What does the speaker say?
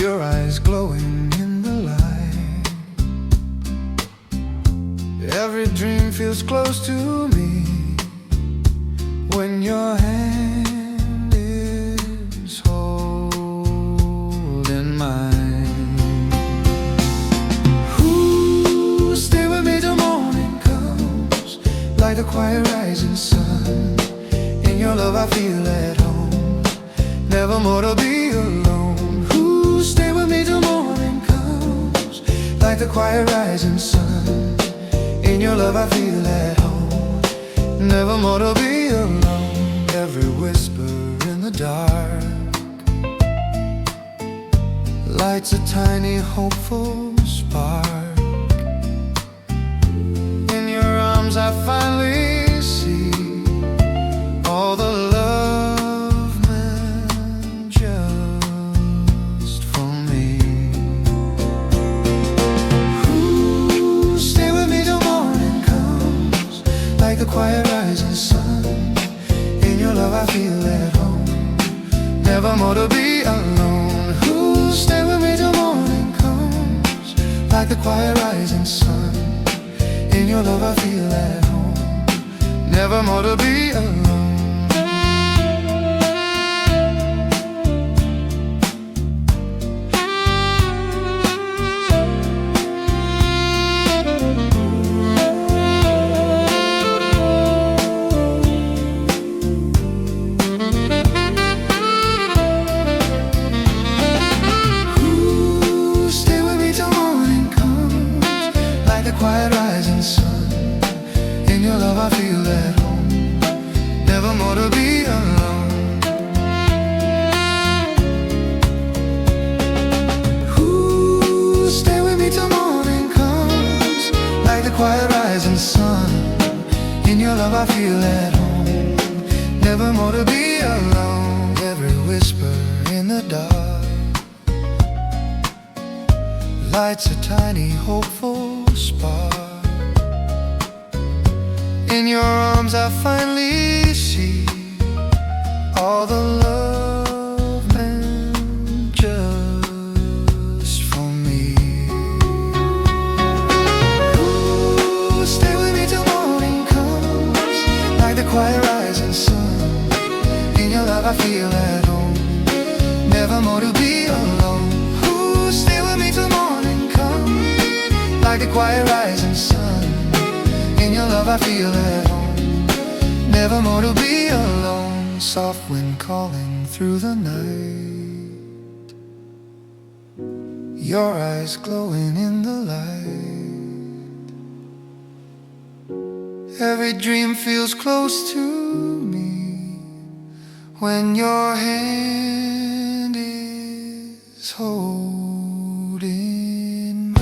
your eyes glowing in the light. Every dream feels close to me when your hand is holding mine. Ooh, stay with me till morning comes, like the quiet rising sun. In your love I feel at home, never more to be alone. Ooh, stay with me till morning comes, like the quiet rising sun. In your love I feel at home, never more to be alone. Every whisper in the dark lights a tiny hopeful spark. In your arms I finally see all the love meant just for me. Ooh, stay with me till morning comes, like the quiet rising sun. In your love I feel at home, never more to be alone. Ooh, stay with me till morning comes, like the quiet rising sun. In your love I feel at home, never more to be alone. Quiet rising sun. In your love I feel at home, never more to be alone. Ooh, stay with me till morning comes, like the quiet rising sun. In your love I feel at home, never more to be alone. Every whisper in the dark lights a tiny hopeful spark. In your arms I finally see all the love meant just for me. Ooh, stay with me till morning comes, like the quiet rising sun. In your love I feel at home, never more to be alone. Ooh, stay with me till morning comes, like the quiet rising sun. In your love I feel at home, never more to be alone. Soft wind calling through the night, your eyes glowing in the light. Every dream feels close to me when your hand is holding mine.